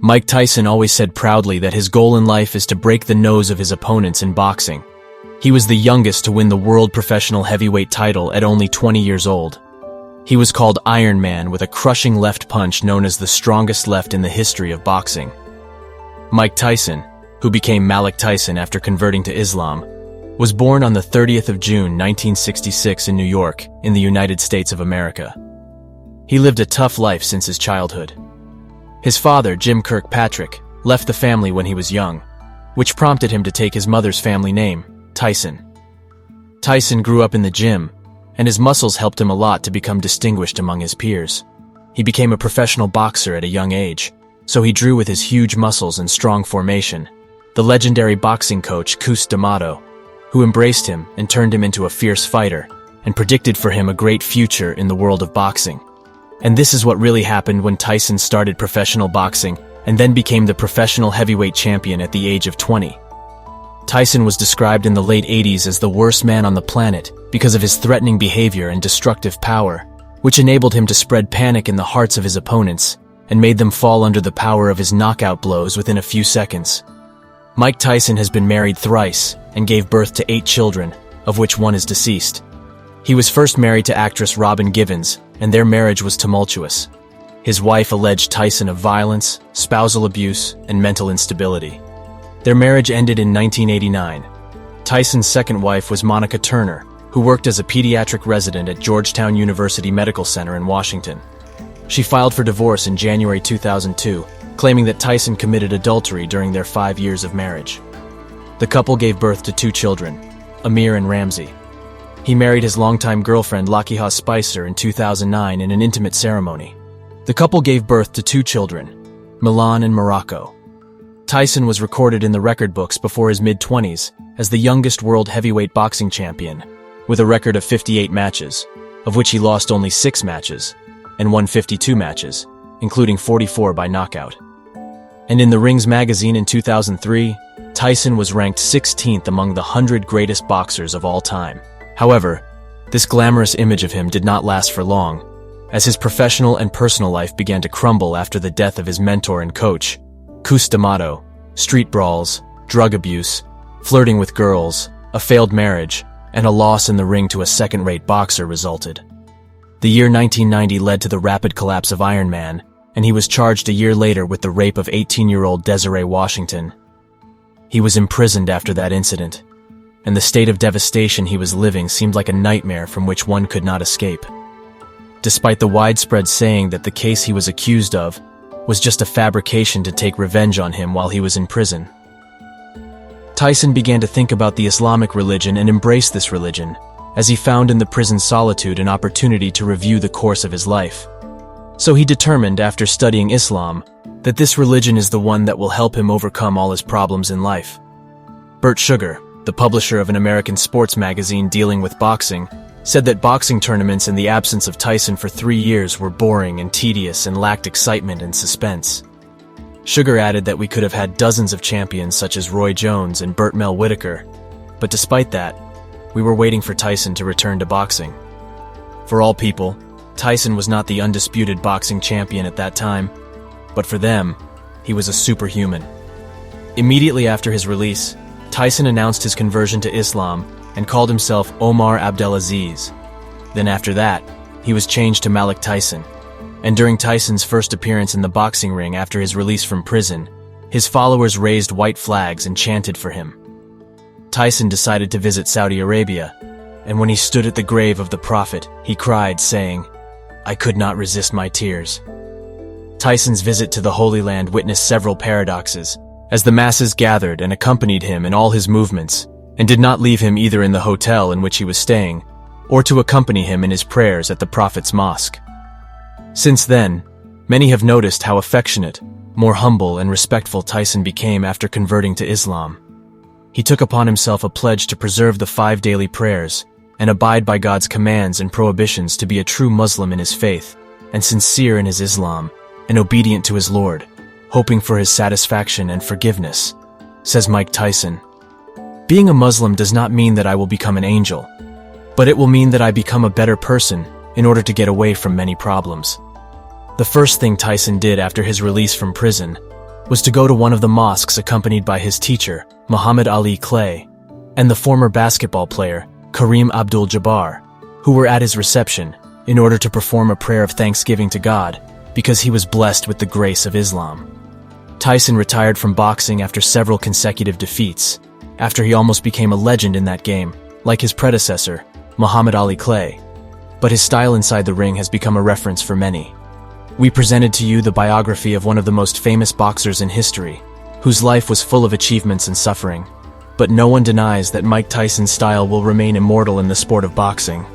Mike Tyson always said proudly that his goal in life is to break the nose of his opponents in boxing. He was the youngest to win the world professional heavyweight title at only 20 years old. He was called Iron Man with a crushing left punch known as the strongest left in the history of boxing. Mike Tyson, who became Malik Tyson after converting to Islam, was born on the 30th of June 1966 in New York, in the United States of America. He lived a tough life since his childhood. His father, Jim Kirkpatrick, left the family when he was young, which prompted him to take his mother's family name, Tyson. Tyson grew up in the gym, and his muscles helped him a lot to become distinguished among his peers. He became a professional boxer at a young age, so he drew with his huge muscles and strong formation the legendary boxing coach Cus D'Amato, who embraced him and turned him into a fierce fighter, and predicted for him a great future in the world of boxing. And this is what really happened when Tyson started professional boxing and then became the professional heavyweight champion at the age of 20. Tyson was described in the late 80s as the worst man on the planet because of his threatening behavior and destructive power, which enabled him to spread panic in the hearts of his opponents and made them fall under the power of his knockout blows within a few seconds. Mike Tyson has been married thrice and gave birth to 8 children, of which 1 is deceased. He was first married to actress Robin Givens, and their marriage was tumultuous. His wife alleged Tyson of violence, spousal abuse, and mental instability. Their marriage ended in 1989. Tyson's second wife was Monica Turner, who worked as a pediatric resident at Georgetown University Medical Center in Washington. She filed for divorce in January 2002, claiming that Tyson committed adultery during their 5 years of marriage. The couple gave birth to 2 children, Amir and Ramsey. He married his longtime girlfriend Lakiha Spicer in 2009 in an intimate ceremony. The couple gave birth to 2 children, Milan and Morocco. Tyson was recorded in the record books before his mid-20s as the youngest world heavyweight boxing champion, with a record of 58 matches, of which he lost only 6 matches, and won 52 matches, including 44 by knockout. And in the Rings magazine in 2003, Tyson was ranked 16th among the 100 greatest boxers of all time. However, this glamorous image of him did not last for long, as his professional and personal life began to crumble after the death of his mentor and coach, Cus D'Amato. Street brawls, drug abuse, flirting with girls, a failed marriage, and a loss in the ring to a second-rate boxer resulted. The year 1990 led to the rapid collapse of Iron Man, and he was charged a year later with the rape of 18-year-old Desiree Washington. He was imprisoned after that incident, and the state of devastation he was living seemed like a nightmare from which one could not escape. Despite the widespread saying that the case he was accused of was just a fabrication to take revenge on him while he was in prison, Tyson began to think about the Islamic religion and embrace this religion, as he found in the prison solitude an opportunity to review the course of his life. So he determined, after studying Islam, that this religion is the one that will help him overcome all his problems in life. Bert Sugar, the publisher of an American sports magazine dealing with boxing, said that boxing tournaments in the absence of Tyson for 3 years were boring and tedious and lacked excitement and suspense. Sugar added that we could have had dozens of champions such as Roy Jones and Burt Mel Whitaker, but despite that, we were waiting for Tyson to return to boxing. For all people, Tyson was not the undisputed boxing champion at that time, but for them, he was a superhuman. Immediately after his release, Tyson announced his conversion to Islam and called himself Omar Abdelaziz. Then after that, he was changed to Malik Tyson. And during Tyson's first appearance in the boxing ring after his release from prison, his followers raised white flags and chanted for him. Tyson decided to visit Saudi Arabia, and when he stood at the grave of the Prophet, he cried, saying, "I could not resist my tears." Tyson's visit to the Holy Land witnessed several paradoxes, as the masses gathered and accompanied him in all his movements, and did not leave him either in the hotel in which he was staying, or to accompany him in his prayers at the Prophet's mosque. Since then, many have noticed how affectionate, more humble and respectful Tyson became after converting to Islam. He took upon himself a pledge to preserve the 5 daily prayers and abide by God's commands and prohibitions to be a true Muslim in his faith and sincere in his Islam and obedient to his Lord, hoping for his satisfaction and forgiveness, says Mike Tyson. Being a Muslim does not mean that I will become an angel, but it will mean that I become a better person in order to get away from many problems. The first thing Tyson did after his release from prison was to go to one of the mosques accompanied by his teacher, Muhammad Ali Clay, and the former basketball player, Kareem Abdul-Jabbar, who were at his reception in order to perform a prayer of thanksgiving to God because he was blessed with the grace of Islam. Tyson retired from boxing after several consecutive defeats, after he almost became a legend in that game, like his predecessor, Muhammad Ali Clay. But his style inside the ring has become a reference for many. We presented to you the biography of one of the most famous boxers in history, whose life was full of achievements and suffering. But no one denies that Mike Tyson's style will remain immortal in the sport of boxing.